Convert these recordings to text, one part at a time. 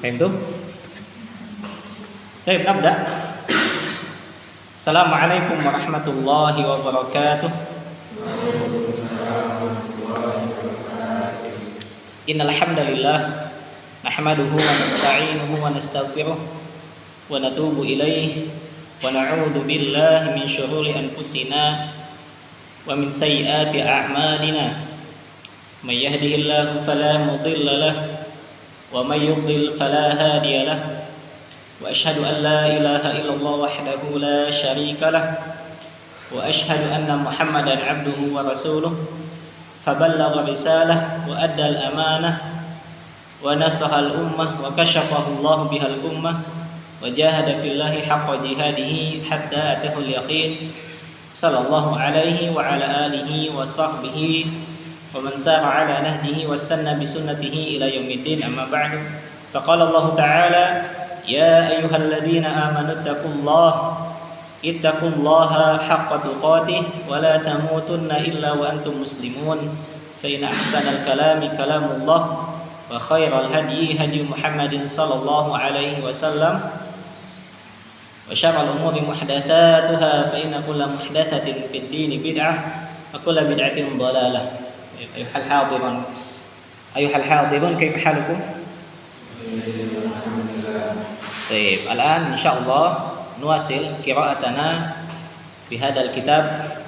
Fahimtum? Baik, nabda. Assalamualaikum warahmatullahi wabarakatuh. Innal hamdalillah nahmaduhu wa nasta'inuhu wa nastaghfiruh wa natubu ilaihi wa na'udzu billahi min syururi anfusina wa min sayyiati a'malina. May yahdihillahu fala mudilla lahu wa may yudlil fala hadiya lahu. Wa asyhadu an la ilaha illallah wahdahu la syarika lah wa asyhadu anna Muhammadan abduhu wa rasuluh faballagha risalah wa adda al-amanah wa nasaha al-ummah wa kashafahu Allah bihal ummah wa jahada fillahi haqqa jihadihi hatta atahu al-yaqin sallallahu alaihi wa ala alihi wa sahbihi wa man sara ala nahjihi wa istanna bi sunnatihi ila yaumiddin. Amma ba'du. Faqala Allah ta'ala: Ya ayyuhalladzina amanu ittaqullaha haqqa tuqatih wa la tamutunna illa wa antum muslimun. Fa inna ahsanal kalami kalamullah wa khairal hadyi hadyu Muhammadin sallallahu alaihi wasallam wa syarrul umuri muhdatsatuha fa inna kulla muhdatsatin fid dini bid'ah wa kulla bid'atin dhalalah. Ayyuhal hadirun kaifa halukum? Baik, الآن إن شاء الله نواصل قراءتنا في هذا الكتاب.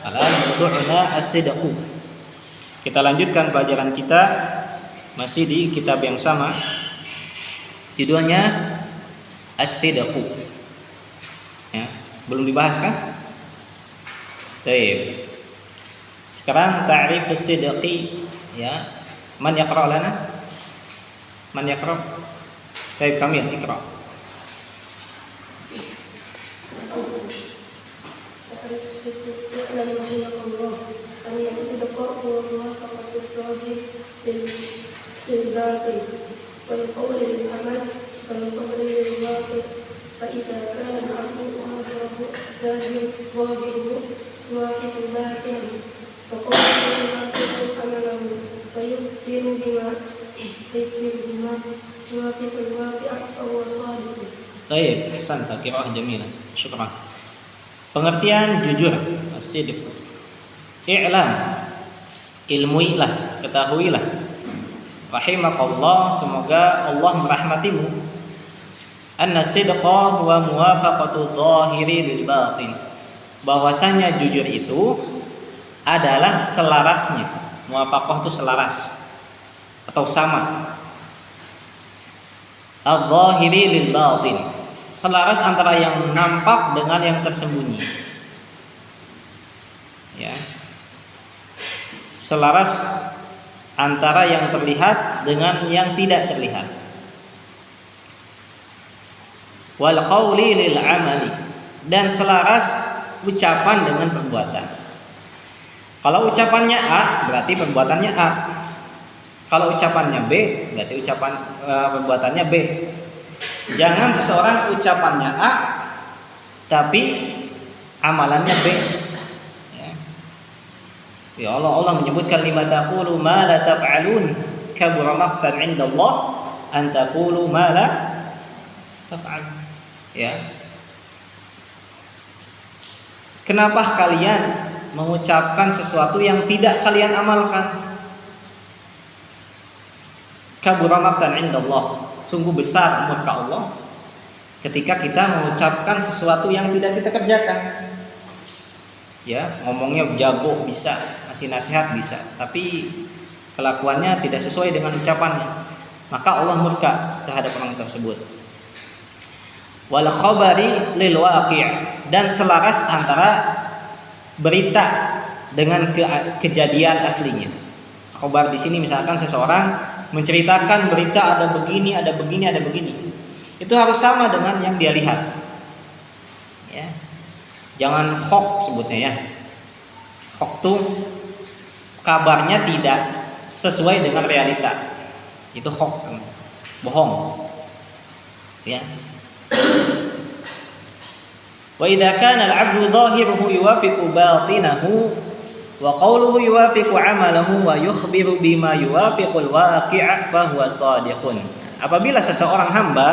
الآن موضوعنا الصدق. Kita lanjutkan pelajaran kita masih di kitab yang sama. Judulnya As-Sidq. Ya, belum dibahas kan? Baik. Sekarang ta'rif as-sidqi, ya. Man yaqra lana? Man yaqra? Baik, Kamil iqra. اعلم رحمك الله أن الصدق هو موافقة الظاهر للباطن والقول للعمل والخبر للواقع فإذا كان العبد ظاهره يوافق باطنه وقوله يوافق عمله ويخبر بما يوافق الواقع فهو صادق. Baik, ahsanta, qiraah jamilah. Syukran. Pengertian jujur, as-sidq. I'lam, ilmuilah, ketahuilah. Rahimakallah, semoga Allah merahmatimu. Anna sidqa huwa muwafaqatu dhahiri lil batin. Bahwasanya jujur itu adalah selarasnya. Muwafaqah itu selaras atau sama. Al-dhahiri lil batin. Selaras antara yang nampak dengan yang tersembunyi. Ya. Selaras antara yang terlihat dengan yang tidak terlihat. Wal qauli lil amali, dan selaras ucapan dengan perbuatan. Kalau ucapannya A, berarti perbuatannya A. Kalau ucapannya B, berarti perbuatannya B. Jangan seseorang ucapannya A tapi amalannya B. Ya Allah menyebutkan lima taqulu ma la taf'alun kabura maqtan 'inda Allah an taqulu ma la taf'al. Ya. Kenapa kalian mengucapkan sesuatu yang tidak kalian amalkan? Kabura maqtan 'inda Allah. Sungguh besar murka Allah ketika kita mengucapkan sesuatu yang tidak kita kerjakan. Ya, ngomongnya jago bisa, ngasih nasihat bisa, tapi kelakuannya tidak sesuai dengan ucapannya. Maka Allah murka terhadap orang tersebut. Wal khabari lil waqi', dan selaras antara berita dengan kejadian aslinya. Khabar di sini misalkan seseorang menceritakan berita ada begini, ada begini, ada begini. Itu harus sama dengan yang dia lihat. Ya. Jangan hoax sebutnya ya. Hoax itu kabarnya tidak sesuai dengan realita. Itu hoax, bohong. Ya. Wa idza kana al-'abdu dhahiruhu yuwafiqu batinahu wa qawluhu yuwafiqu 'amalahu wa yukhbiru bima yuwafiqul waqi'a fa huwa shadiqun. apabila seseorang hamba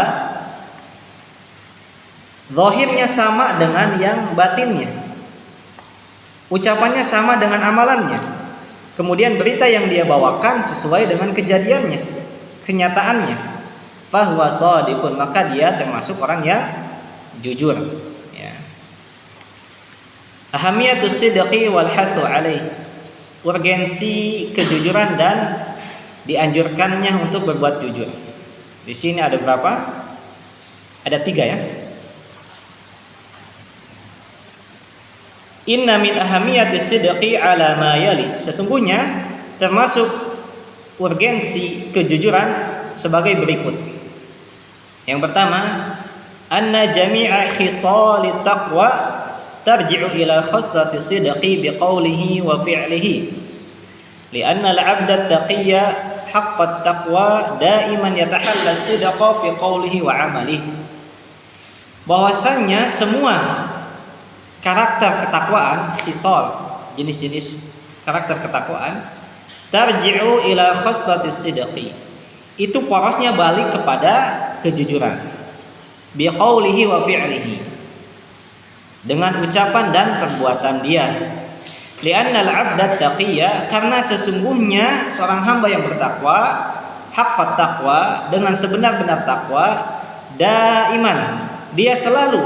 zahirnya sama dengan yang batinnya, ucapannya sama dengan amalannya, kemudian berita yang dia bawakan sesuai dengan kejadiannya, kenyataannya, fahuwa shadiqun, maka dia termasuk orang yang jujur. Ya. Ahamiyatus sidqi wal hathu alaih, urgensi kejujuran dan dianjurkannya untuk berbuat jujur. Di sini ada berapa? Ada 3 ya. Inna min ahamiyatis sidqi ala ma yali, sesungguhnya termasuk urgensi kejujuran sebagai berikut. Yang pertama, anna jami'a khisalit taqwa tarji'u ila khassati sidqi biqaulihi wa fi'lihi. Lianna al-'abda at-taqiyya haqqat taqwa daiman yatahalla sidqa fi qaulihi wa 'amalihi. Bahwasanya semua karakter ketakwaan, khisal, jenis-jenis karakter ketakwaan, tarji'u ila khassati sidqi, itu porosnya balik kepada kejujuran, biqaulihi wa fi'lihi, dengan ucapan dan perbuatan dia. Li'anna al-'abda taqiyya, karena sesungguhnya seorang hamba yang bertakwa, haqqat taqwa, dengan sebenar-benar takwa, daiman, dia selalu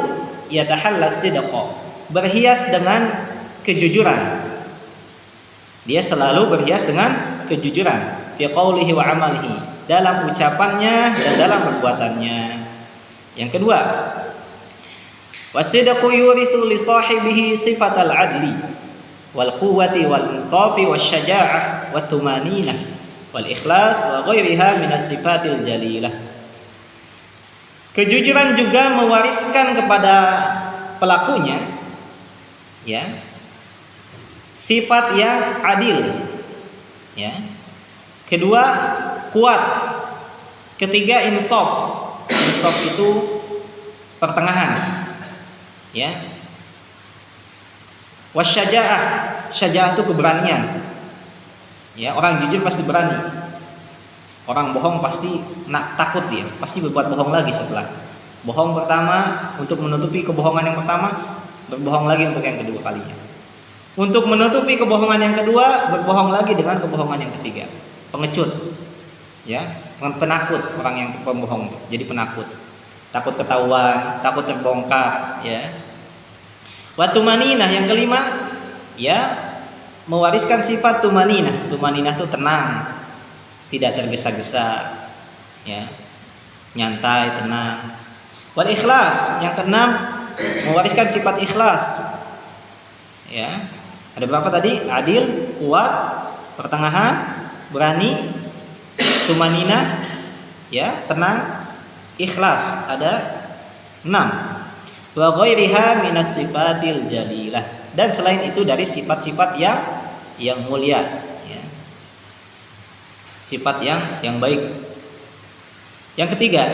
yatahalla sidqa, berhias dengan kejujuran. Dia selalu berhias dengan kejujuran fi qaulihi wa amalihi, dalam ucapannya dan dalam perbuatannya. Yang kedua, wasidqu yurithu li sahibihi sifatal adli wal quwwati wal insafi wasyaja'ah wat tumaninah wal ikhlas wa ghairiha minas sifatil jalilah. Kejujuran juga mewariskan kepada pelakunya, ya, sifat yang adil, ya. Kedua, kuat. Ketiga, insaf. Insaf itu pertengahan, ya. Wasyaja'ah, syaja'ah itu keberanian, ya. Orang jujur pasti berani. Orang bohong pasti takut, dia pasti berbuat bohong lagi setelah bohong pertama. Untuk menutupi kebohongan yang pertama, berbohong lagi untuk yang kedua kalinya. Untuk menutupi kebohongan yang kedua, berbohong lagi dengan kebohongan yang ketiga. Pengecut, ya, penakut. Orang yang pembohong jadi penakut, takut ketahuan, takut terbongkar, ya. Wa tumaninah, yang kelima, ya, mewariskan sifat tumaninah. Tumaninah itu tenang, tidak tergesa-gesa, ya, nyantai, tenang. Wal ikhlas, yang keenam, mewariskan sifat ikhlas, ya. Ada berapa tadi? Adil, kuat, pertengahan, berani, tumaninah, ya, tenang, ikhlas. Ada 6. Wa ghairiha minas sifatil jalilah, dan selain itu dari sifat-sifat yang mulia, ya. Sifat yang baik. Yang ketiga,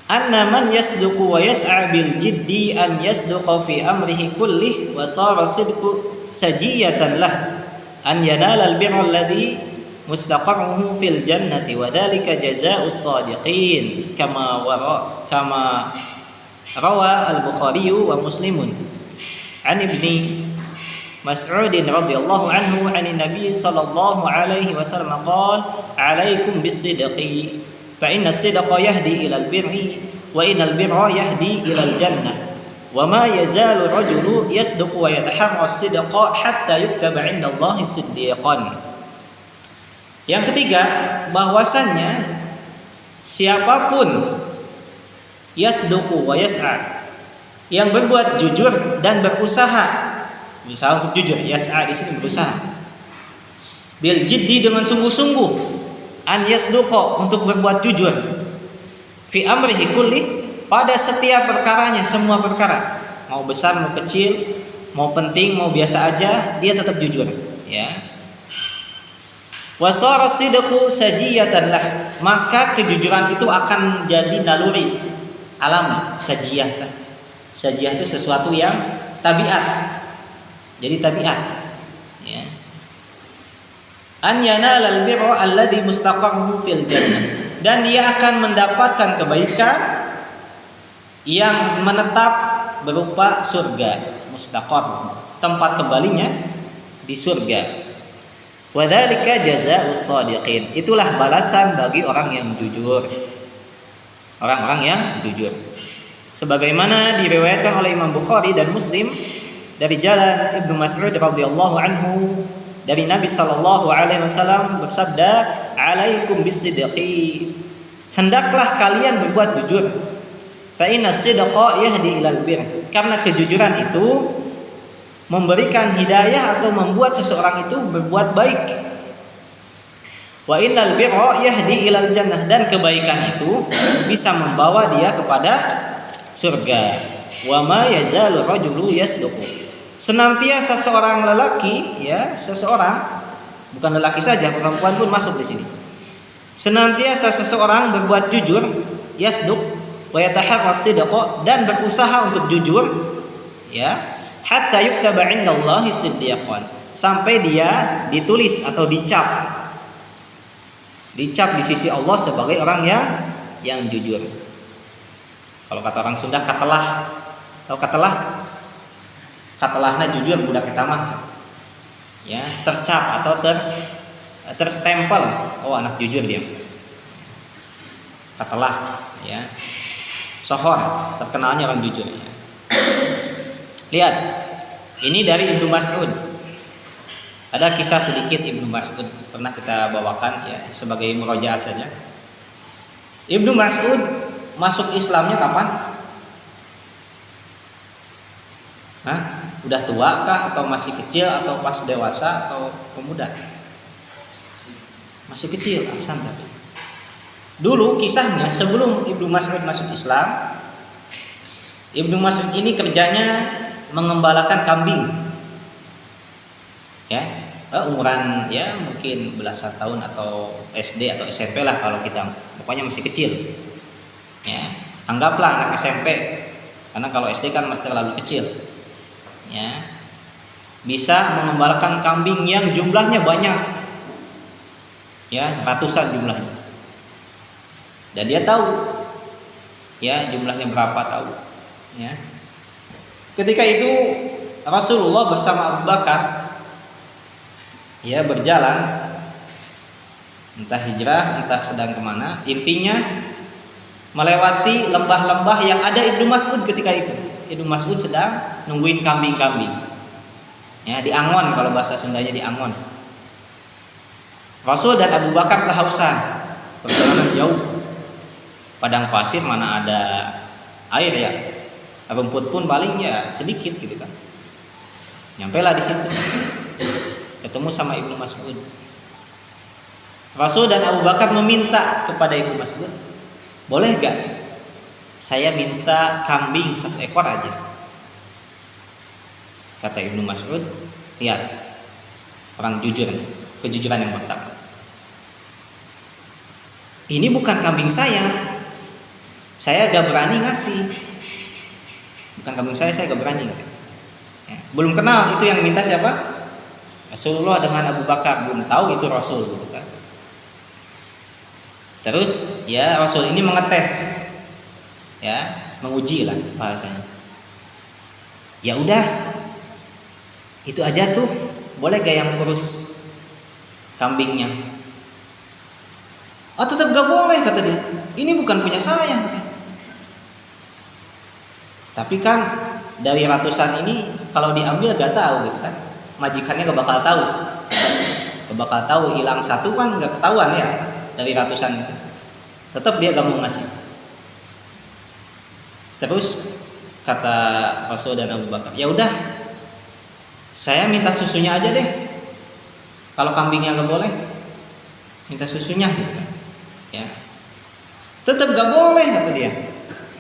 anna man yasduqu wa yas'a bil jiddi an yasduqa fi amrihi kullih wa sara sidqu sajiyatan lah an yanala al birra alladhi mustaqarruhu fil jannati wa dhalika jazaa'us shadiqin kama rawa al-Bukhari wa Muslimun an ibni Mas'ud radhiyallahu anhu an Nabi sallallahu alaihi wasallam qala alaikum bis-sidqi fa inna as-sidqa yahdi ila al-birri wa innal birra yahdi ila al-jannah wa ma yazalu rajulu yasduqu wa yataharra as-sidqa hatta yuktaba 'inda Allahi siddiqan. Yang ketiga, bahwasannya siapapun yasduqu wa yas'a, yang berbuat jujur dan berusaha untuk jujur, yas'a di sini berusaha, bil jiddi dengan sungguh-sungguh, an yasduqa untuk berbuat jujur, fi amrihi kulli pada setiap perkaranya, semua perkara, mau besar mau kecil, mau penting mau biasa aja, dia tetap jujur, ya. Wasara sidqu sajiyatan lah, maka kejujuran itu akan jadi naluri alami. Sajiyah itu sesuatu yang tabiat, jadi tabiat, ya. An yanalal birra alladhi mustaqarruhu fil jannah, dan dia akan mendapatkan kebaikan yang menetap berupa surga, mustaqar, tempat kembalinya di surga. Wa dzalika jazaa'us shadiqin. Itulah balasan bagi orang yang jujur. Orang-orang yang jujur. Sebagaimana diriwayatkan oleh Imam Bukhari dan Muslim dari jalan Ibnu Mas'ud radhiyallahu anhu dari Nabi sallallahu alaihi wasallam bersabda, "Alaikum bis-sidqi." Hendaklah kalian berbuat jujur. Fa inna sidqa yahdi ilal bir. Karena kejujuran itu memberikan hidayah atau membuat seseorang itu berbuat baik. Wa innal birra yahdi ilal jannah, dan kebaikan itu bisa membawa dia kepada surga. Wa ma yazalu rajulu yasduqu. Senantiasa seorang lelaki, ya, seseorang, bukan lelaki saja, perempuan pun masuk di sini. Senantiasa seseorang berbuat jujur, yasduq wa yataharra sidqa, dan berusaha untuk jujur, ya, hatta yuktaba 'indallahi siddiqan, sampai dia ditulis atau dicap di sisi Allah sebagai orang yang jujur. Kalau kata orang Sunda, katelah. Tahu katelah? Katelahna jujur budak eta mah. Ya, tercap atau terstempel. Oh, anak jujur dia. Katelah, ya. Sohor, terkenalnya orang jujur, ya. Lihat, ini dari Ibnu Mas'ud. Ada kisah sedikit Ibnu Mas'ud, pernah kita bawakan, ya, sebagai murojaah saja. Ibnu Mas'ud masuk Islamnya kapan? Hah? Udah tua kah, atau masih kecil, atau pas dewasa, atau pemuda? Masih kecil, Hasan tapi. Dulu kisahnya sebelum Ibnu Mas'ud masuk Islam, Ibnu Mas'ud ini kerjanya mengembalakan kambing. Ya, umuran ya mungkin belasan tahun atau SD atau SMP lah kalau kita, pokoknya masih kecil. Ya, anggaplah anak SMP, karena kalau SD kan masih terlalu kecil. Ya, bisa mengembalakan kambing yang jumlahnya banyak, ya, ratusan jumlahnya. Dan dia tahu, ya, jumlahnya berapa, tahu. Ya. Ketika itu Rasulullah bersama Abu Bakar, ya, berjalan, entah hijrah, entah sedang kemana, intinya melewati lembah-lembah yang ada Ibnu Mas'ud ketika itu. Ibnu Mas'ud sedang nungguin kambing-kambing, ya, di Angon, kalau bahasa Sundanya di Angon. Rasul dan Abu Bakar kehausan, perjalanan jauh, padang pasir, mana ada air, ya, rumput pun paling ya sedikit gitu kan. Nyampailah di situ, ketemu sama Ibnu Mas'ud. Rasul dan Abu Bakar meminta kepada Ibnu Mas'ud, boleh gak saya minta kambing 1 ekor aja? Kata Ibnu Mas'ud, lihat, orang jujur, kejujuran yang pertama. Ini bukan kambing saya gak berani ngasih. Bukan kambing saya gak berani. Ya, belum kenal itu yang minta siapa? Rasulullah dengan Abu Bakar, belum tahu itu Rasul, gitu kan. Terus ya Rasul ini mengetes, ya, menguji lah bahasanya. Ya udah, itu aja tuh, boleh gak yang urus kambingnya? Oh, tetap gak boleh, kata dia. Ini bukan punya saya, katanya. Tapi kan dari ratusan ini kalau diambil gak tahu, gitu kan. Majikannya gak bakal tahu. Gak bakal tahu, hilang satu kan gak ketahuan ya dari ratusan itu. Tetap dia gak mau ngasih. Terus kata Rasul dan Abu Bakar, ya udah, saya minta susunya aja deh. Kalau kambingnya gak boleh, minta susunya, gitu kan. Ya, tetap gak boleh, kata dia.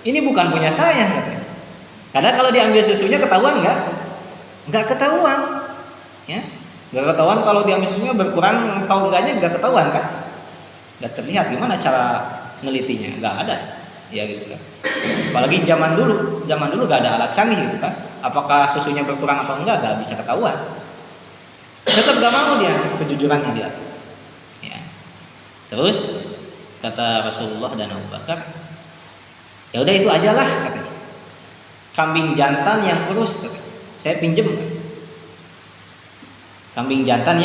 Ini bukan punya saya, katanya. Karena kalau diambil susunya ketahuan nggak ketahuan, ya, nggak ketahuan. Kalau diambil susunya berkurang atau enggaknya nggak ketahuan kan, nggak terlihat. Gimana cara nelitinya? Nggak ada, ya, gitu kan. Apalagi zaman dulu nggak ada alat canggih, gitu kan. Apakah susunya berkurang atau enggak nggak bisa ketahuan. Tetap gak mau dia, kejujurannya dia. Ya. Terus Kata Rasulullah dan Abu Bakar, ya udah itu aja lah katanya. Kambing jantan yang kurus katanya. Saya pinjem kambing jantan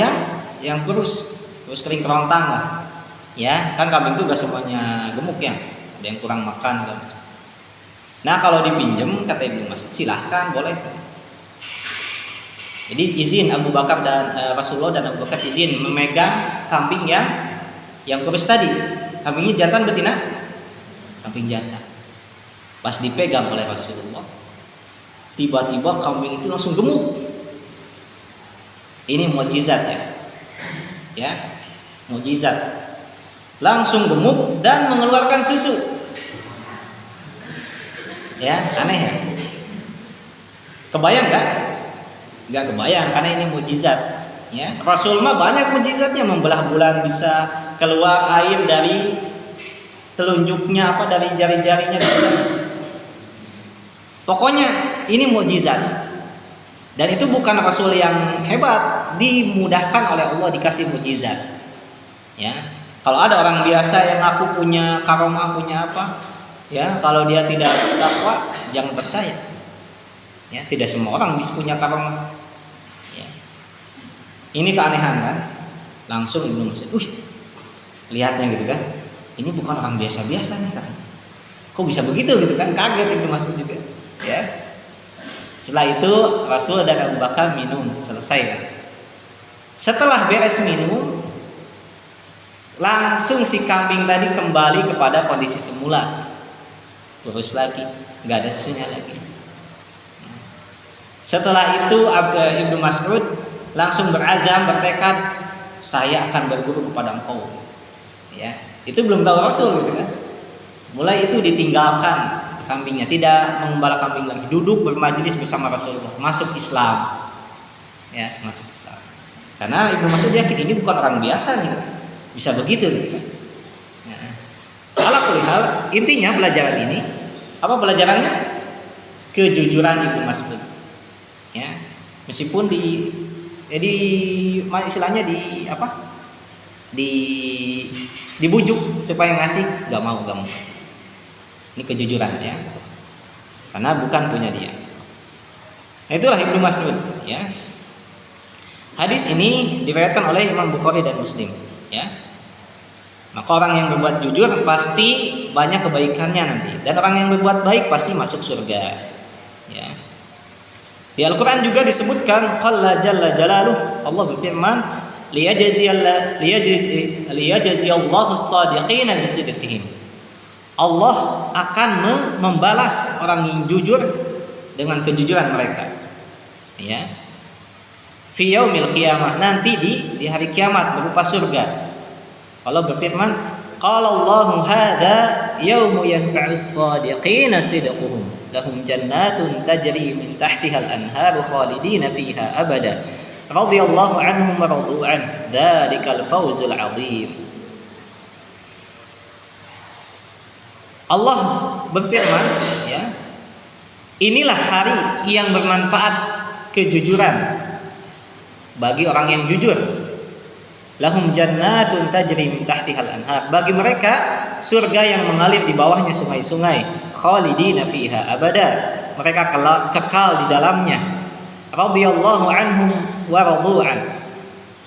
yang kurus kering kerontang lah. Ya, kan kambing itu gak semuanya gemuk ya. Ada yang kurang makan kan. Nah, kalau dipinjem kata Ibnu Mas'ud silahkan boleh. Jadi izin Abu Bakar dan Rasulullah dan Abu Bakar izin memegang kambing yang kurus tadi. Kambingnya jantan betina? Kambing jantan. Pas dipegang oleh Rasulullah, tiba-tiba kambing itu langsung gemuk. Ini mukjizat ya. Ya, mukjizat. Langsung gemuk dan mengeluarkan susu. Ya, aneh ya. Kebayang nggak? Nggak kebayang karena ini mukjizat. Ya, Rasul mah banyak mukjizatnya, membelah bulan bisa keluar air dari telunjuknya dari jari-jarinya bisa. Pokoknya ini mukjizat. Dan itu bukan Rasul yang hebat, dimudahkan oleh Allah dikasih mukjizat. Ya. Kalau ada orang biasa yang ngaku punya karomah, punya apa? Ya, kalau dia tidak takwa, jangan percaya. Ya, tidak semua orang bisa punya karomah. Ya. Ini keanehan kan? Langsung Ibnu Mas'ud, lihatnya gitu kan? Ini bukan orang biasa-biasa nih katanya. Kok bisa begitu gitu kan? Kaget Ibnu Mas'ud juga. Ya. Setelah itu Rasul dan Abu Bakar minum, selesai kan? Setelah beres minum, langsung si kambing tadi kembali kepada kondisi semula, kurus lagi, nggak ada susunya lagi. Setelah itu Ibnu Mas'ud langsung berazam, bertekad, saya akan berguru kepada engkau. Ya, itu belum tahu Rasul gitu kan. Mulai itu ditinggalkan kambingnya, tidak mengembala kambing lagi, duduk bermajlis bersama Rasulullah, masuk Islam. Ya, masuk Islam. Karena Ibnu Mas'ud yakin ini bukan orang biasa nih, bisa begitu gitu kan. Ala kulli hal, intinya pelajaran ini apa pelajarannya? Kejujuran Ibnu Mas'ud. Ya, meskipun istilahnya dibujuk supaya ngasih, nggak mau ngasih. Ini kejujuran ya, karena bukan punya dia. Nah, itulah Ibnu Mas'ud ya. Hadis ini diriwayatkan oleh Imam Bukhari dan Muslim ya. Maka orang yang berbuat jujur pasti banyak kebaikannya nanti, dan orang yang berbuat baik pasti masuk surga ya. Di Al-Quran juga disebutkan qala jalla jalaluh, Allah berfirman liyajziyallahu as-sadiqina bisidqihim. Allah akan membalas orang yang jujur dengan kejujuran mereka. Ya. Fi yaumil qiyamah, nanti di hari kiamat berupa surga. Allah berfirman, qala Allahu hadza yaumu yanfa'us shadiqina sidquhum lahum jannatun tajri min tahtiha al-anharu khalidina fiha abada radhiyallahu anhum wa radu an dzalikal fawzul 'adzim. Allah berfirman ya, inilah hari yang bermanfaat kejujuran bagi orang yang jujur. Lahum jannatun tajri min tahtihal anhar, bagi mereka surga yang mengalir di bawahnya sungai-sungai, khalidina fiha abada, mereka kekal di dalamnya. Radhiyallahu anhum wa radu an,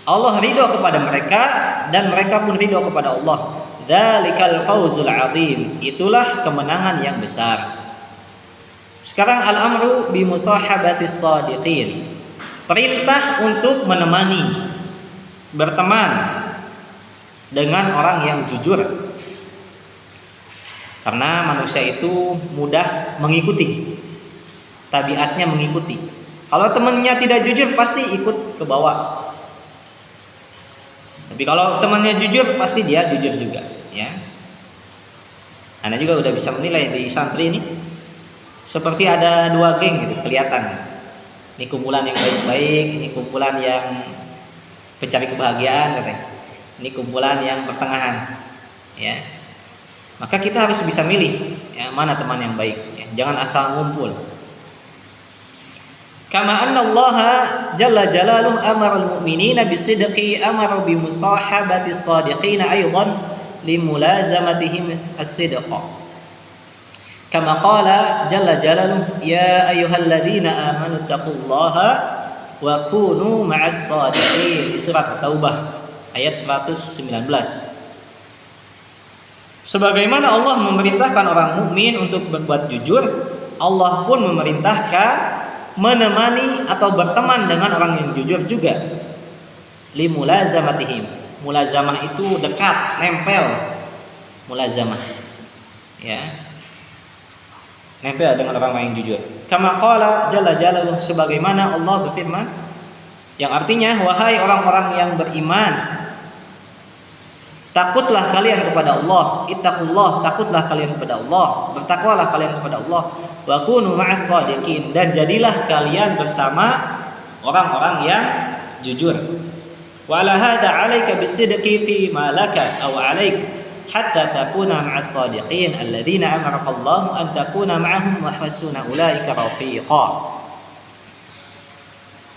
Allah ridho kepada mereka dan mereka pun ridho kepada Allah. Dzalikal fawzul 'adzim, itulah kemenangan yang besar. Sekarang al-amru bi musahabatis shadiqin, perintah untuk menemani, berteman dengan orang yang jujur. Karena manusia itu mudah mengikuti, tabiatnya mengikuti. Kalau temannya tidak jujur pasti ikut ke bawah. Tapi kalau temannya jujur pasti dia jujur juga ya. Anda juga udah bisa menilai di santri ini seperti ada dua geng gitu kelihatan. Ini kumpulan yang baik-baik, ini kumpulan yang pencari kebahagiaan katanya. Ini kumpulan yang pertengahan ya. Maka kita harus bisa milih ya, mana teman yang baik ya. Jangan asal ngumpul. Kama anna Allah jalla jalaluhu amara al-mu'minina bisidqi amara bi musahabati as-sadiqina aidan limulazamatihim as-sidq. Kama qala jalla jalaluhu ya ayyuhalladzina amanu taqullaha wa kunu ma'as shadiqin di surat Taubah ayat 119. Sebagaimana Allah memerintahkan orang mukmin untuk berbuat jujur, Allah pun memerintahkan menemani atau berteman dengan orang yang jujur juga. Limulazamatihim. Mulazamah itu dekat, nempel. Mulazamah. Ya. Nempel dengan orang yang jujur. Kama qala jalla jalaluhu, sebagaimana Allah berfirman yang artinya wahai orang-orang yang beriman, takutlah kalian kepada Allah, ittaqullah, takutlah kalian kepada Allah, bertakwalah kalian kepada Allah, wa kunu ma'as shadiqin, dan jadilah kalian bersama orang-orang yang jujur. Wa la hada 'alaika bisidqi fi ma laka aw 'alaik hatta takuna ma'as shadiqin alladziina amaraka Allah an takuna ma'ahum wa hasuna ulaika rafiqa.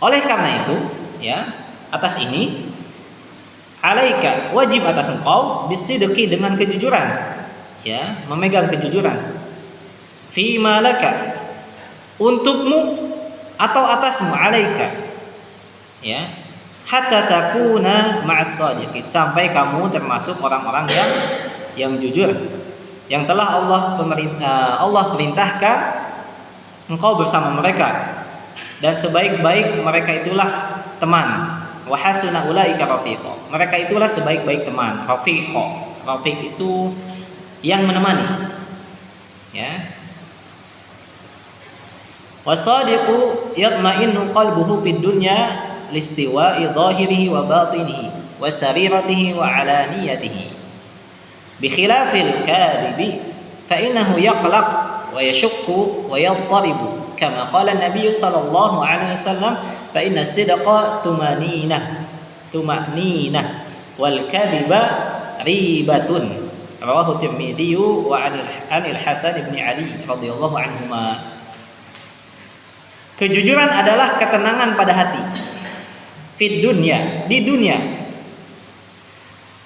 Oleh karena itu, ya, atas ini alaika, wajib atas engkau bisidqi, dengan kejujuran, ya, memegang kejujuran, fi malaka, untukmu atau atasmu, alaika, ya, hatta takuna ma'as shadiqin, sampai kamu termasuk orang-orang yang jujur, yang telah Allah perintahkan engkau bersama mereka, dan sebaik-baik mereka itulah teman. Wa hasuna ulaika rafiqa, mereka itulah sebaik-baik teman. Rafiq itu yang menemani, ya. Wasadiqu yatma'innu qalbuhu fid dunya listiwa'i dhahirihi wa batinihi wa sariratihi wa alaniyatihi bi khilafil kadhibi fa innahu yaqlaq wa yashukku wa yadtaribu kama qala an-nabiy sallallahu alaihi wasallam fa inna as-sidqa tumaninah wal kadhiba ribatun, rawahu Tirmidzi wa anil Hasan bin Ali radhiyallahu anhuma. Kejujuran adalah ketenangan pada hati, fid dunya, di dunia,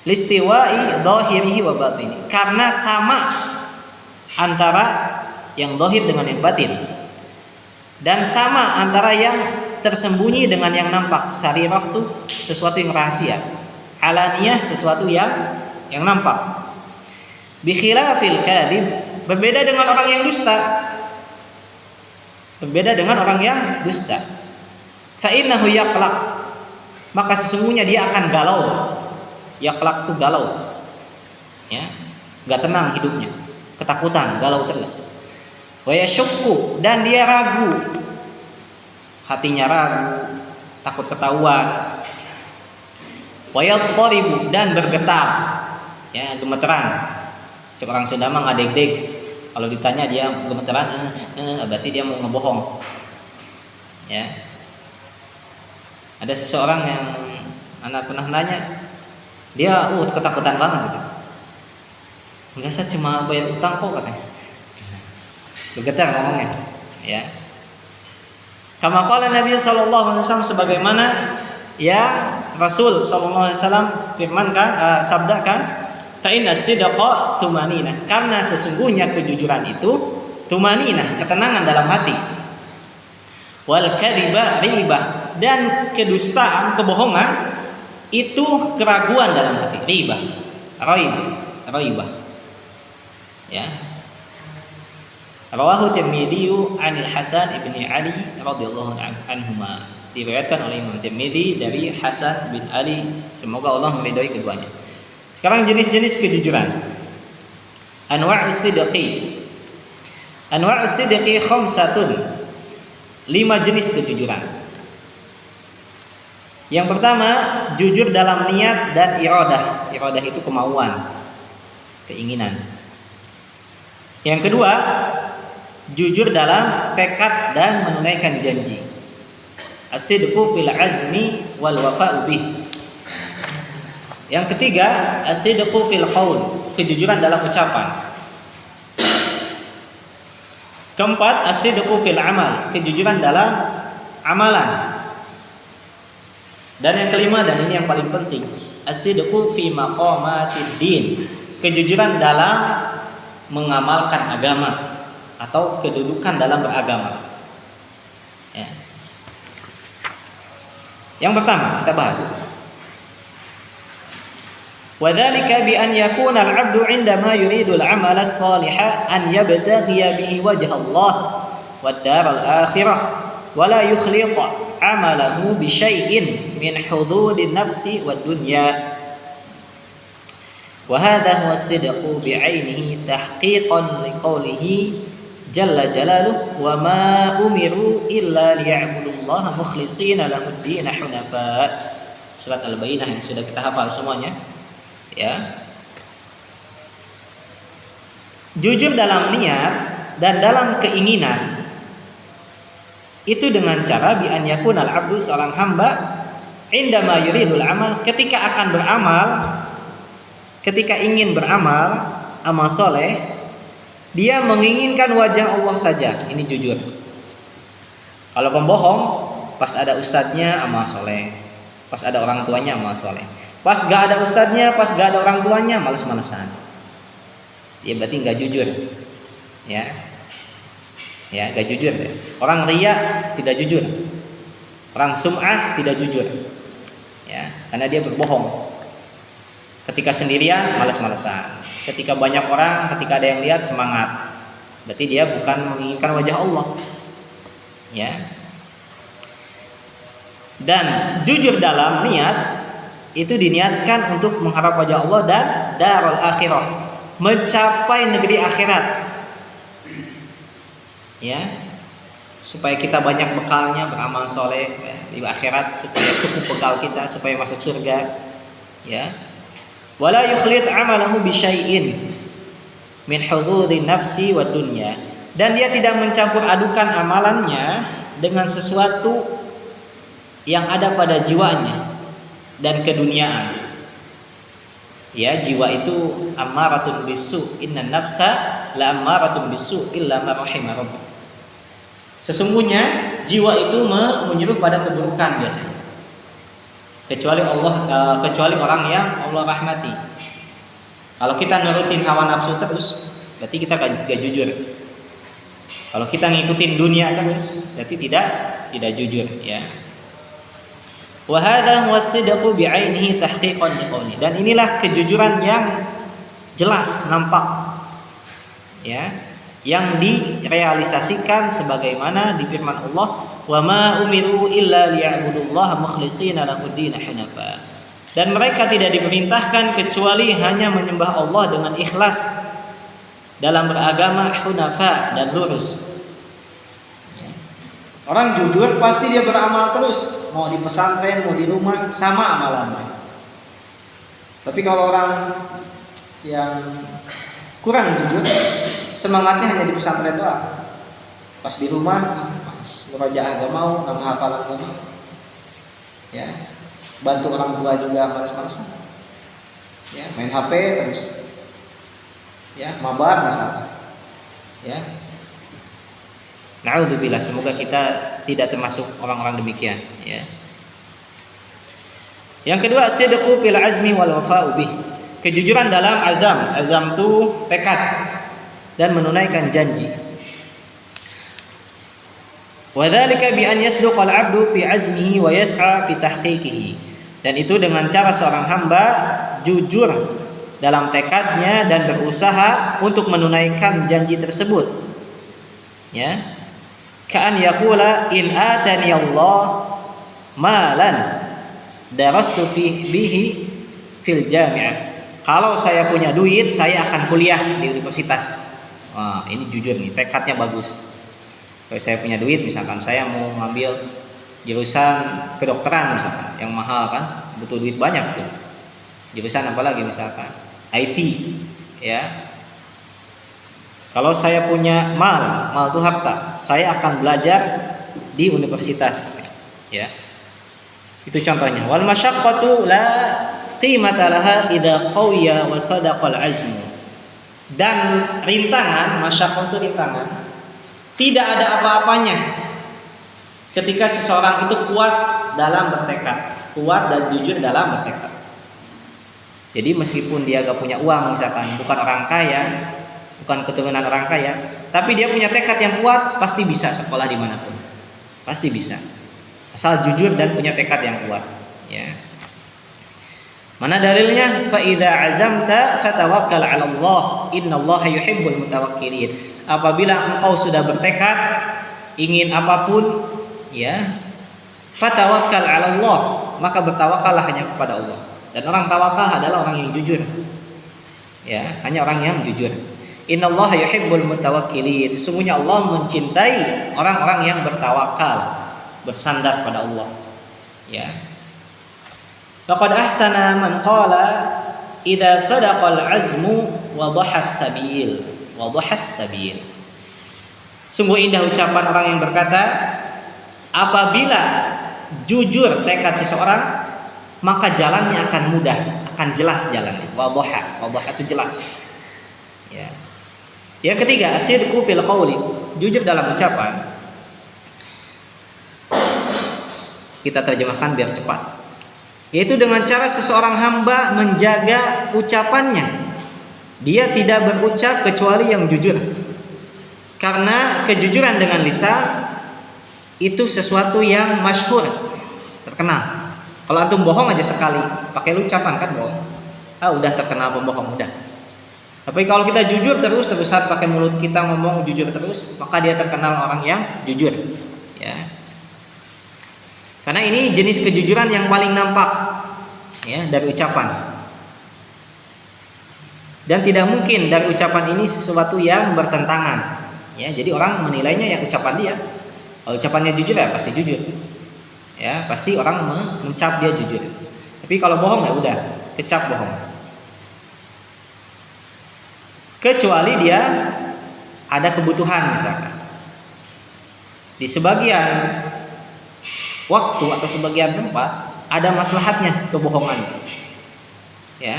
listiwa'i dhahirihi wa batini, karena sama antara yang zahir dengan yang batin, dan sama antara yang tersembunyi dengan yang nampak. Sarirah itu sesuatu yang rahasia, alaniyah sesuatu yang nampak. Bi khilafil kadhib, berbeda dengan orang yang dusta. Berbeda dengan orang yang dusta. Fa innahu yaqlaq, maka sesungguhnya dia akan galau. Yaqlaq itu galau, ya, enggak tenang hidupnya, ketakutan, galau terus. Wa yashukku, dan dia ragu, hatinya ragu, takut ketahuan. Wa yadtaribu, dan bergetar, ya, gemeteran. Cek orang Sunda mah ngadeg-deg. Kalau ditanya dia gemeteran, berarti dia mau ngebohong. Ya. Ada seseorang yang anak pernah nanya, dia ketakutan banget gitu. Enggak, saya cuma bayar utang kok, katanya. Bergetar ngomongnya, ya. Kama qala Nabi sallallahu alaihi wasallam, sebagaimana yang Rasul sallallahu alaihi wasallam firmankan, sabdakan, fa inna sidqa tumaninah, karena sesungguhnya kejujuran itu tumaninah, ketenangan dalam hati. Wal kadhiba ribah, dan kedustaan, kebohongan itu keraguan dalam hati. Ribah, raibah, ya. Rawahu Tirmidzi anil Hasan bin Ali radhiyallahu anhuma, diriwayatkan oleh Imam Tirmidzi dari Hasan bin Ali, semoga Allah meridhai keduanya. Sekarang jenis-jenis kejujuran. Anwa'us sidqi. Anwa'us sidqi khamsatun. 5 jenis kejujuran. Yang pertama, jujur dalam niat dan iradah. Iradah itu kemauan, keinginan. Yang kedua, jujur dalam tekad dan menunaikan janji. As-sidqu fil azmi wal wafa'u bih. Yang ketiga, as-sidqu fil qaul, kejujuran dalam ucapan. Keempat, as-sidqu fil amal, kejujuran dalam amalan. Dan yang kelima, dan ini yang paling penting, as-sidqu fi maqamatid din, kejujuran dalam mengamalkan agama atau kedudukan dalam beragama. Ya. Yang pertama kita bahas. وذلك بأن يكون العبد عندما يريد العمل الصالح أن يبتغي به وجه الله والدار الآخرة ولا يخلط عمله بشيء من حظوظ النفس والدنيا وهذا هو الصدق بعينه تحقيقا لقوله جل جلاله وما أمروا إلا ليعبدوا الله مخلصين له الدين حنفاء. Surat Al-Bayyinah yang sudah kita hafal semuanya. Ya. Jujur dalam niat dan dalam keinginan itu dengan cara bi an yakunal abdu, seorang hamba, indama yuridul amal, ketika akan beramal, ketika ingin beramal amal soleh, dia menginginkan wajah Allah saja. Ini jujur. Kalau pembohong, pas ada ustadznya amal soleh, pas ada orang tuanya amal soleh, pas gak ada ustadznya, pas gak ada orang tuanya males-malesan. Ya berarti gak jujur. Ya, gak jujur. Orang riya tidak jujur. Orang sum'ah tidak jujur. Ya, karena dia berbohong. Ketika sendirian males-malesan. Ketika banyak orang, ketika ada yang lihat semangat. Berarti dia bukan menginginkan wajah Allah. Ya. Dan jujur dalam niat itu diniatkan untuk mengharap wajah Allah dan darul akhirah, mencapai negeri akhirat. Ya, supaya kita banyak bekalnya beramal soleh ya, di akhirat, supaya cukup bekal kita supaya masuk surga. Ya, wala yukhlit amalahu bi syai'in min hududin nafsi wad dunya, dan dia tidak mencampur adukan amalannya dengan sesuatu yang ada pada jiwanya dan keduniaan. Ya, jiwa itu ammaratun bisu, inna nafsa la ammaratun bisu illa ma rahima rabbuk. Sesungguhnya jiwa itu menyuruh pada keburukan biasanya. Kecuali orang yang Allah rahmati. Kalau kita nurutin hawa nafsu terus, berarti kita gak jujur. Kalau kita ngikutin dunia terus, berarti tidak jujur, ya. Wa hadha huwa as-sidqu bi'ainihi tahqiqan liqawli. Dan inilah kejujuran yang jelas, nampak. Ya, yang direalisasikan sebagaimana di firman Allah, wa ma umiru illa liya'budullaha mukhlishina lahud-din hunafa. Dan mereka tidak diperintahkan kecuali hanya menyembah Allah dengan ikhlas dalam beragama, hunafa, dan lurus. Orang jujur pasti dia beramal terus, mau di pesantren, mau di rumah, sama amalannya. Tapi kalau orang yang kurang jujur, semangatnya hanya di pesantren doang. Pas di rumah, pas murojaah gak mau, nambah hafalan gak mau. Ya, bantu orang tua juga malas-malasan. Ya, main HP terus. Ya, mabar misalnya. Ya. Na'udzubillah, semoga kita tidak termasuk orang-orang demikian, ya. Yang kedua, sidqu fil azmi wal wafa'u bih. Kejujuran dalam azam. Azam itu tekad dan menunaikan janji. Wa dzalika bi an yasduqal 'abdu fi azmihi wa yas'a fi tahqiqihi. Dan itu dengan cara seorang hamba jujur dalam tekadnya dan berusaha untuk menunaikan janji tersebut. Ya. Ka'an yaqula in atani Allah malan darastu bihi fil jami'ah. Kalau saya punya duit, saya akan kuliah di universitas. Wah, ini jujur nih, tekadnya bagus. Kalau saya punya duit, misalkan saya mau ngambil jurusan kedokteran misalkan, yang mahal kan, butuh duit banyak tuh. Jurusan apa lagi misalkan? IT, ya. Kalau saya punya mal itu harta, saya akan belajar di universitas. Ya. Itu contohnya. Wal masyaqqatu la qimata laha idza qawiya wa sadaqal azmu. Dan rintangan, masyaqqah itu rintangan, tidak ada apa-apanya ketika seseorang itu kuat dalam bertekad, kuat dan jujur dalam bertekad. Jadi meskipun dia gak punya uang misalkan, bukan orang kaya, bukan keturunan orang kaya, tapi dia punya tekad yang kuat, pasti bisa sekolah dimanapun, pasti bisa, asal jujur dan punya tekad yang kuat. Ya. Mana dalilnya? Fa idza azamta fatawakkal 'ala Allah, innallaha yuhibbul mutawakkilin. Apabila engkau sudah bertekad ingin apapun, ya, fatawakkal 'ala Allah, maka bertawakallah hanya kepada Allah. Dan orang tawakal adalah orang yang jujur. Ya, hanya orang yang jujur. Innallaha yuhibbul mutawakkilin. Sesungguhnya Allah mencintai orang-orang yang bertawakal, bersandar pada Allah. Ya. Laqad ahsana man qala idza sadaqal azmu wa dhahas sabil. Wa dhahas sabil. Sungguh indah ucapan orang yang berkata, apabila jujur tekad seseorang, maka jalannya akan mudah, akan jelas jalannya. Wadhaha, wadhaha itu jelas. Ya. Yang ketiga, asidqu fil qawli, jujur dalam ucapan. Kita terjemahkan biar cepat. Yaitu dengan cara seseorang hamba menjaga ucapannya. Dia tidak berucap kecuali yang jujur. Karena kejujuran dengan lisan itu sesuatu yang masyhur, terkenal. Kalau antum bohong aja sekali, pakai ucapan kan bohong. Udah terkenal pembohong udah. Tapi kalau kita jujur terus-terusan pakai mulut kita ngomong jujur terus, maka dia terkenal orang yang jujur. Ya. Karena ini jenis kejujuran yang paling nampak, ya, dari ucapan. Dan tidak mungkin dari ucapan ini sesuatu yang bertentangan. Ya, jadi orang menilainya yang ucapan dia. Kalau ucapannya jujur ya pasti jujur. Ya, pasti orang mencap dia jujur. Tapi kalau bohong ya udah, kecap bohong. Kecuali dia ada kebutuhan misalkan. Di sebagian waktu atau sebagian tempat ada maslahatnya kebohongan itu. Ya.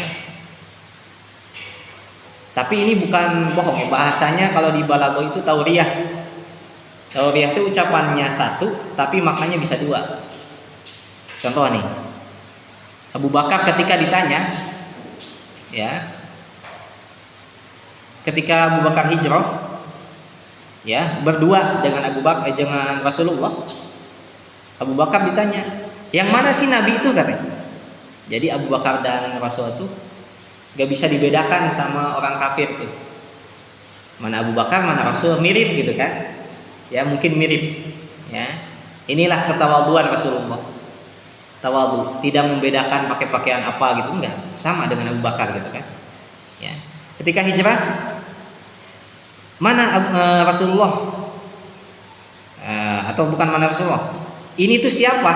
Tapi ini bukan bohong ya, bahasanya kalau di balaghah itu tauriyah. Tauriyah itu ucapannya satu tapi maknanya bisa dua. Contoh nih, Abu Bakar ketika ditanya, ya, ketika Abu Bakar hijrah, ya, berdua dengan dengan Rasulullah, Abu Bakar ditanya, yang mana sih Nabi itu katanya. Jadi Abu Bakar dan Rasul itu gak bisa dibedakan sama orang kafir tuh. Mana Abu Bakar, mana Rasul, mirip gitu kan? Ya mungkin mirip. Ya, inilah ketawaduan Rasulullah. Tawadu, tidak membedakan pakai pakaian apa gitu, enggak, sama dengan Abu Bakar gitu kan. Ya. Ketika hijrah, mana Rasulullah? Atau bukan mana Rasulullah? Ini tuh siapa?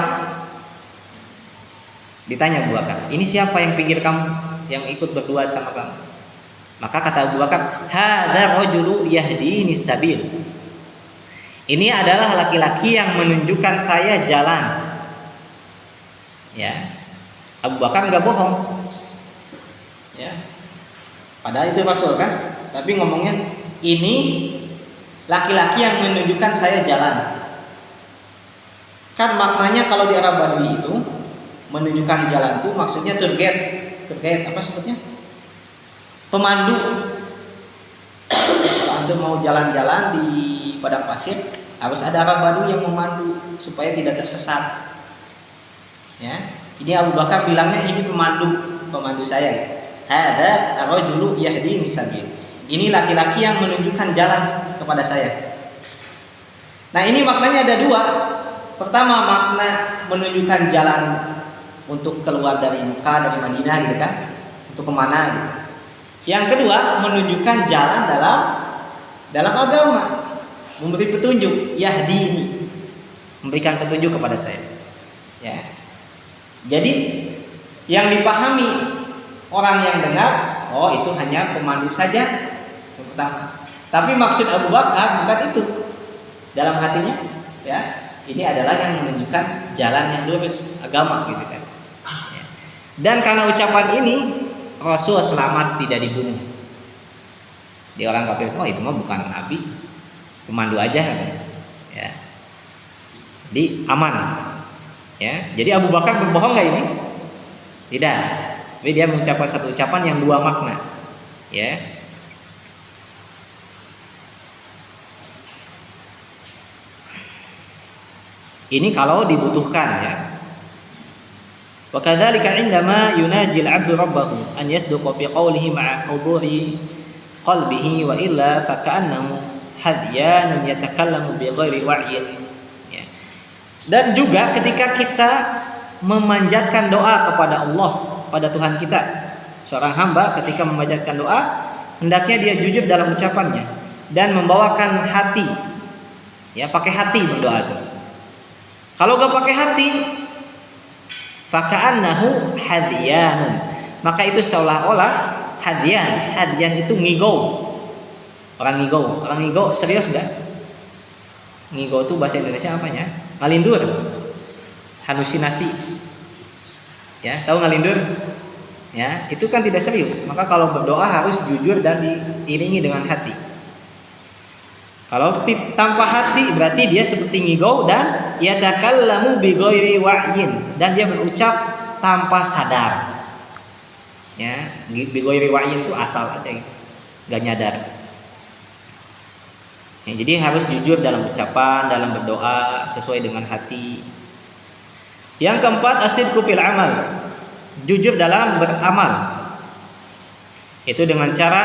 Ditanya Abu Bakar, ini siapa yang pinggir kamu, yang ikut berdua sama kamu? Maka kata Abu Bakar, hadza rajulu yahdini sabil. Ini adalah laki-laki yang menunjukkan saya jalan. Ya, Abu Bakar nggak bohong. Ya, padahal itu Rasul kan, tapi ngomongnya ini laki-laki yang menunjukkan saya jalan. Kan maknanya kalau di Arab Badui itu menunjukkan jalan itu maksudnya tour guide apa sebutnya? Pemandu. Kalau antum mau jalan-jalan di padang pasir, harus ada Arab Badui yang memandu supaya tidak tersesat. Ya, ini Abu Bakar bilangnya ini pemandu saya. Hada ar-rajulu yahdini sabil. Ini laki-laki yang menunjukkan jalan kepada saya. Nah, ini maknanya ada dua. Pertama, makna menunjukkan jalan untuk keluar dari Mekah, dari Madinah gitu kan, untuk kemana gitu. Yang kedua, menunjukkan jalan dalam agama, memberi petunjuk, yahdini, memberikan petunjuk kepada saya. Ya. Jadi yang dipahami orang yang dengar, oh itu hanya pemandu saja yang pertama. Tapi maksud Abu Bakar bukan itu. Dalam hatinya, ya, ini adalah yang menunjukkan jalan yang lurus agama gitu kan. Ya. Dan karena ucapan ini Rasul selamat tidak dibunuh. Di orang kafir itu, oh itu mah bukan nabi, pemandu aja kan. Ya. Jadi aman. Ya, jadi Abu Bakar berbohong nggak ini? Tidak. Tapi dia mengucapkan satu ucapan yang dua makna, ya. Ini kalau dibutuhkan, ya. Wa kadzalika 'indama yunaji al-'abdu rabbahu an yasduqa fi qawlihi ma'a huduri qalbihi wa illa fa ka'annahu hadyanun yatakallamu bi ghairi wa'yin. Ya. Dan juga ketika kita memanjatkan doa kepada Allah, pada Tuhan kita, seorang hamba ketika memanjatkan doa hendaknya dia jujur dalam ucapannya dan membawakan hati, ya, pakai hati berdoa itu. Kalau gak pakai hati, faka'annahu hadyanun, maka itu seolah-olah hadyan. Hadyan itu ngigau. Orang ngigau serius gak? Ngigau itu bahasa Indonesia apanya? Ngalindur, halusinasi. Ya, tahu ngalindur? Ya, itu kan tidak serius. Maka kalau berdoa harus jujur dan diiringi dengan hati. Kalau tanpa hati berarti dia seperti ngigau dan yatakallamu bi ghairi wa'yin, dan dia berucap tanpa sadar. Ya, bi ghairi wa'yin itu asal aja gitu. Enggak nyadar. Ya, jadi harus jujur dalam ucapan, dalam berdoa sesuai dengan hati. Yang keempat, as-sidqu fil amal. Jujur dalam beramal. Itu dengan cara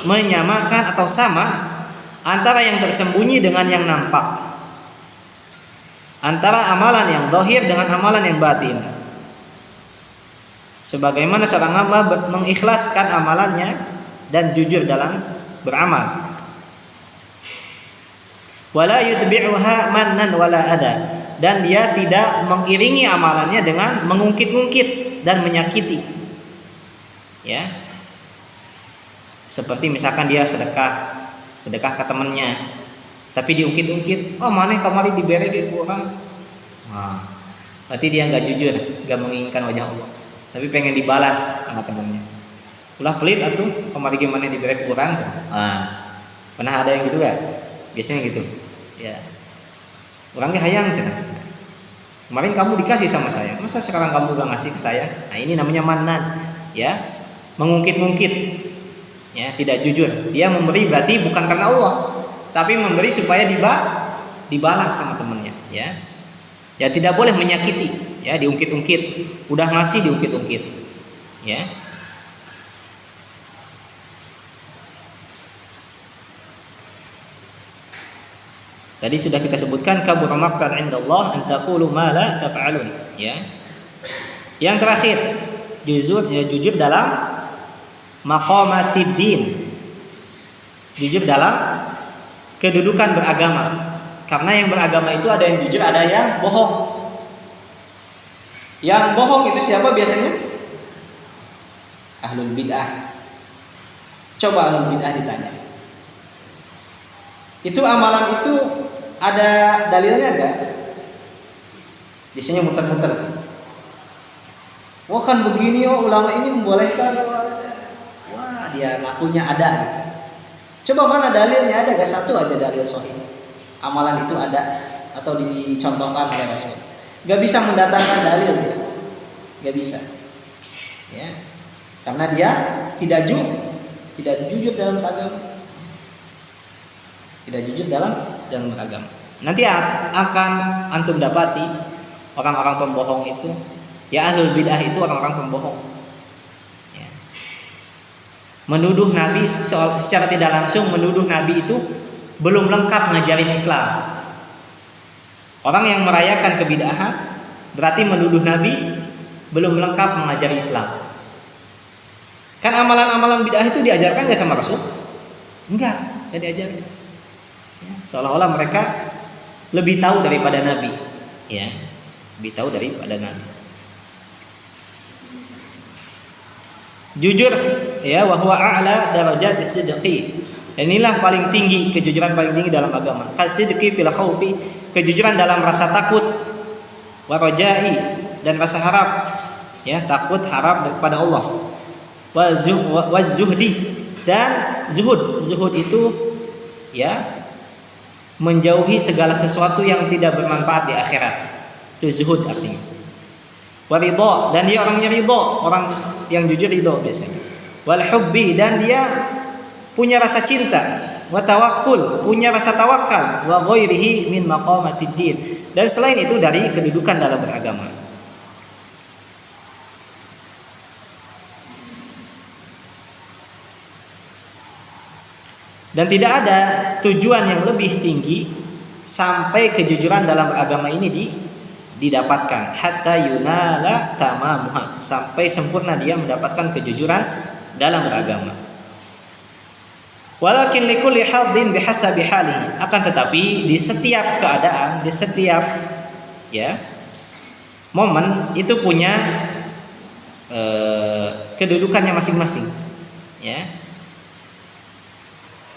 menyamakan atau sama antara yang tersembunyi dengan yang nampak, antara amalan yang zahir dengan amalan yang batin. Sebagaimana seorang hamba mengikhlaskan amalannya dan jujur dalam beramal. Wala yutbi'uha mannan wala adha, dan dia tidak mengiringi amalannya dengan mengungkit-ungkit dan menyakiti. Ya. Seperti misalkan dia sedekah ke temannya, tapi diungkit-ungkit, oh mana kamari diberi ke orang. Nah, berarti dia nggak jujur, nggak menginginkan wajah Allah, tapi pengen dibalas sama temannya. Ulah pelit atuh, kamari gimana diberi ke orang. Nah, pernah ada yang gitu kan? Biasanya gitu. Ya, orangnya hayang cenah. Kemarin kamu dikasih sama saya, masa sekarang kamu udah ngasih ke saya? Nah, ini namanya mannan, ya, mengungkit-ungkit. Ya, tidak jujur. Dia memberi berarti bukan karena Allah, tapi memberi supaya dibalas sama temannya, ya. Ya, tidak boleh menyakiti, ya, diungkit-ungkit. Udah ngasih diungkit-ungkit. Ya. Tadi sudah kita sebutkan kabur maqtan 'indallah an taqulu ma la taf'alun, ya. Yang terakhir, jujur dalam maqamatid din, jujur dalam kedudukan beragama. Karena yang beragama itu ada yang jujur, ada yang bohong. Yang bohong itu siapa biasanya? Ahlul bid'ah. Coba ahlul bid'ah ditanya, itu amalan itu ada dalilnya enggak? Biasanya muter-muter tuh. Wah kan begini, oh ulama ini membolehkan. Wah, dia ngakunya ada gitu. Coba mana dalilnya, ada gak satu aja dalil sahih amalan itu ada atau dicontohkan oleh Rasul? Gak bisa mendatangkan dalil dia, gak bisa, ya, karena dia tidak jujur dalam agama, tidak jujur dalam agama. Nanti akan antum dapati orang-orang pembohong itu, ya, ahlul bid'ah itu orang-orang pembohong. Menuduh Nabi secara tidak langsung, menuduh Nabi itu belum lengkap ngajarin Islam. Orang yang merayakan kebid'ahan berarti menuduh Nabi belum lengkap mengajari Islam. Kan amalan-amalan bid'ah itu diajarkan gak sama Rasul? Enggak diajarkan. Ya, seolah-olah mereka lebih tahu daripada Nabi, ya, lebih tahu daripada Nabi. Jujur, ya, wa huwa a'la darajatis sidqi. Inilah paling tinggi, kejujuran paling tinggi dalam agama. Kasidqi fil khaufi, kejujuran dalam rasa takut, wa rajai, dan rasa harap, ya, takut harap kepada Allah. Wa zuhdi, dan zuhud. Zuhud itu, ya, menjauhi segala sesuatu yang tidak bermanfaat di akhirat. Itu zuhud artinya. Wa ridha, dan dia orangnya ridha, orang yang jujur ridha biasanya. Wal hubbi, dan dia punya rasa cinta. Wa tawakkul, punya rasa tawakal. Wa ghairihi min maqamatid din, dan selain itu dari kedudukan dalam beragama. Dan tidak ada tujuan yang lebih tinggi sampai kejujuran dalam agama ini didapatkan, hatta yunala tamamuha, sampai sempurna dia mendapatkan kejujuran dalam beragama. Walakin likulli haddin bihasabi halihi, akan tetapi di setiap keadaan, di setiap momen itu punya kedudukannya masing-masing, ya.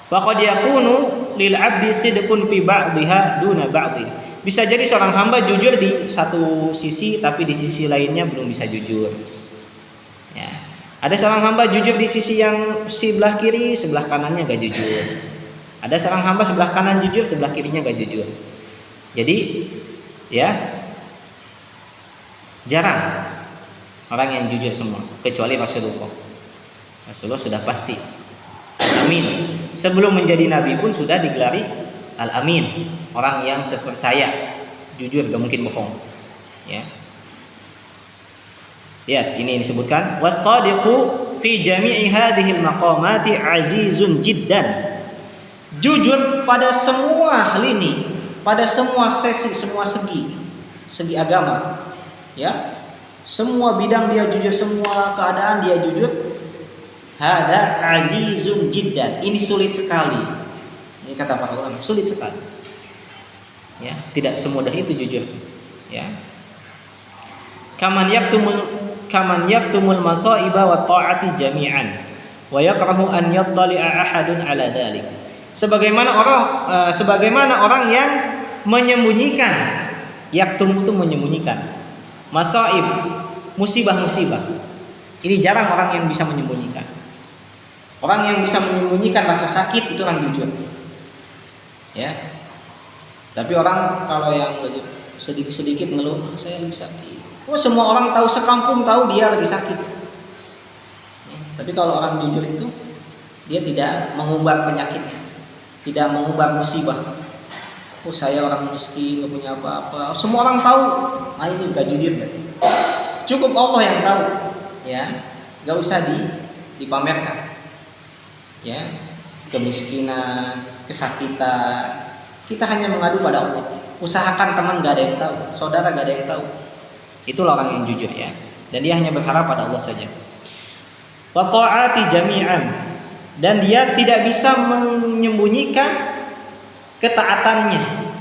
Wa qad yakunu lil 'abdi sidqun fi ba'dihha duna ba'din. Bisa jadi seorang hamba jujur di satu sisi tapi di sisi lainnya belum bisa jujur. Ya. Ada seorang hamba jujur di sisi yang sebelah kiri, sebelah kanannya gak jujur. Ada seorang hamba sebelah kanan jujur, sebelah kirinya gak jujur. Jadi ya jarang orang yang jujur semua, kecuali Rasulullah. Rasulullah sudah pasti Al-Amin. Sebelum menjadi nabi pun sudah digelari Al-Amin, orang yang terpercaya, jujur, gak mungkin bohong. Ya. Lihat, ini disebutkan was-sadiqu fi jami'i hadhil maqamati azizun jiddan. Jujur pada semua hal ini, pada semua sesi, semua segi agama. Ya. Semua bidang dia jujur, semua keadaan dia jujur. Hada azizun jiddan. Ini sulit sekali. Ini kata para ulama, sulit sekali. Ya, tidak semudah itu jujur. Ya. Kaman yaktumul masaiba wa ta'ati jami'an wa yakrahu an yattali'a ahadun ala dzalik. Sebagaimana orang yang menyembunyikan, yaktum itu menyembunyikan. Masaib, musibah-musibah. Ini jarang orang yang bisa menyembunyikan. Orang yang bisa menyembunyikan rasa sakit itu orang jujur. Ya. Tapi orang kalau yang sedikit-sedikit ngeluh, saya lagi sakit. Oh, semua orang tahu, sekampung tahu dia lagi sakit. Ya. Tapi kalau orang jujur itu dia tidak mengumbar penyakitnya, tidak mengumbar musibah. Oh, saya orang miskin, nggak punya apa-apa. Semua orang tahu. Nah, ini bukan jujur berarti. Cukup Allah yang tahu. Ya, nggak usah dipamerkan. Ya, kemiskinan, kesakitan, kita hanya mengadu pada Allah. Usahakan teman gak ada yang tahu, saudara gak ada yang tahu. Itulah orang yang jujur, ya. Dan dia hanya berharap pada Allah saja. Wa ta'ati jami'an, dan dia tidak bisa menyembunyikan ketaatannya.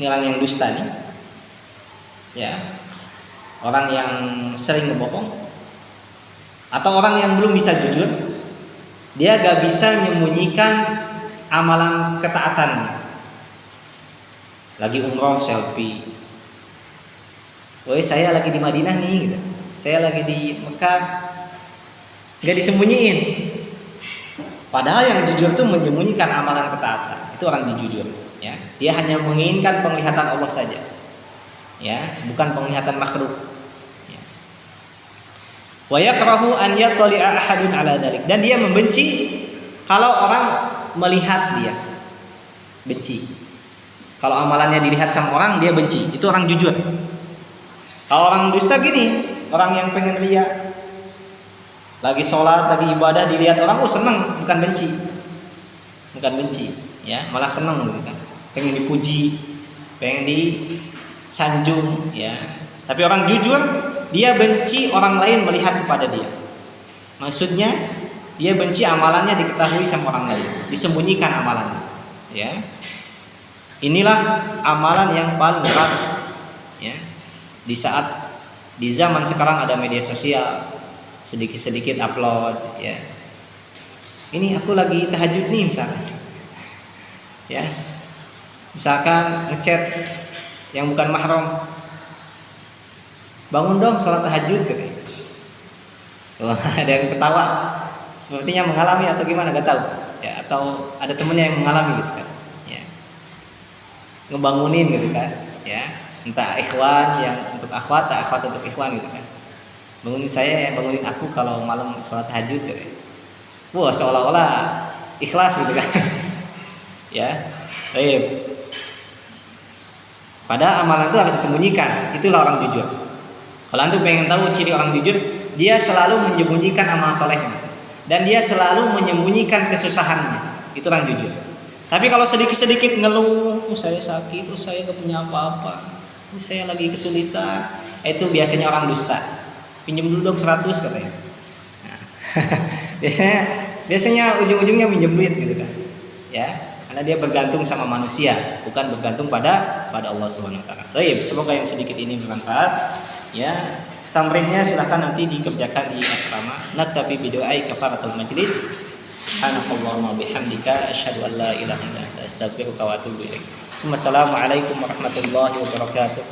Ini orang yang dusta nih. Ya. Orang yang sering berbohong atau orang yang belum bisa jujur. Dia gak bisa menyembunyikan amalan ketaatannya. Lagi umroh selfie. Woi, saya lagi di Madinah nih gitu. Saya lagi di Mekah. Gak disembunyiin. Padahal yang jujur itu menyembunyikan amalan ketaatan. Itu orang yang jujur, ya. Dia hanya menginginkan penglihatan Allah saja. Ya, bukan penglihatan makhluk. Wa yakrahu an yattali'a ahadun ala dzalik, dan dia membenci kalau orang melihat dia. Benci. Kalau amalannya dilihat sama orang, dia benci. Itu orang jujur. Kalau orang dusta gini, orang yang pengen riya, lagi sholat, lagi ibadah, dilihat orang, oh seneng, bukan benci. Bukan benci, ya, malah seneng gitu kan. Pengen dipuji, pengen disanjung, ya. Tapi orang jujur, dia benci orang lain melihat kepada dia. Maksudnya dia benci amalannya diketahui sama orang lain, disembunyikan amalannya. Ya, inilah amalan yang paling berat. Ya, di zaman sekarang ada media sosial, sedikit-sedikit upload. Ya, ini aku lagi tahajud nih misalkan. Ya, misalkan ngechat yang bukan mahram. Bangun dong sholat tahajud katanya. Wah, ada yang ketawa, sepertinya mengalami atau gimana gak tahu. Ya, atau ada temennya yang mengalami gitu kan. Ya. Ngebangunin gitu kan. Ya. Entah ikhwan yang untuk akhwat, tak akhwat untuk ikhwan gitu kan. Bangunin saya, bangunin aku kalau malam sholat tahajud gitu. Wah, seolah-olah ikhlas gitu kan. Ya. Baik. Pada amalan itu harus disembunyikan. Itulah orang jujur. Kalau antum pengen tahu ciri orang jujur, dia selalu menyembunyikan amal solehnya dan dia selalu menyembunyikan kesusahannya. Itu orang jujur. Tapi kalau sedikit-sedikit ngeluh, saya sakit, saya gak punya apa-apa, saya lagi kesulitan, itu biasanya orang dusta. Pinjam dulu dong 100 katanya. Nah, biasanya ujung-ujungnya minjem duit gitu kan. Ya, karena dia bergantung sama manusia, bukan bergantung pada Allah Subhanahu wa taala. Baik, semoga yang sedikit ini bermanfaat. Ya, tamrinnya silahkan nanti dikerjakan di asrama. Naktabi bidu'ai kafaratul majlis. Subhanakallahumma bihamdika asyhadu an la ilaha illa anta astaghfiruka wa atubu ilaik. Assalamualaikum warahmatullahi wabarakatuh.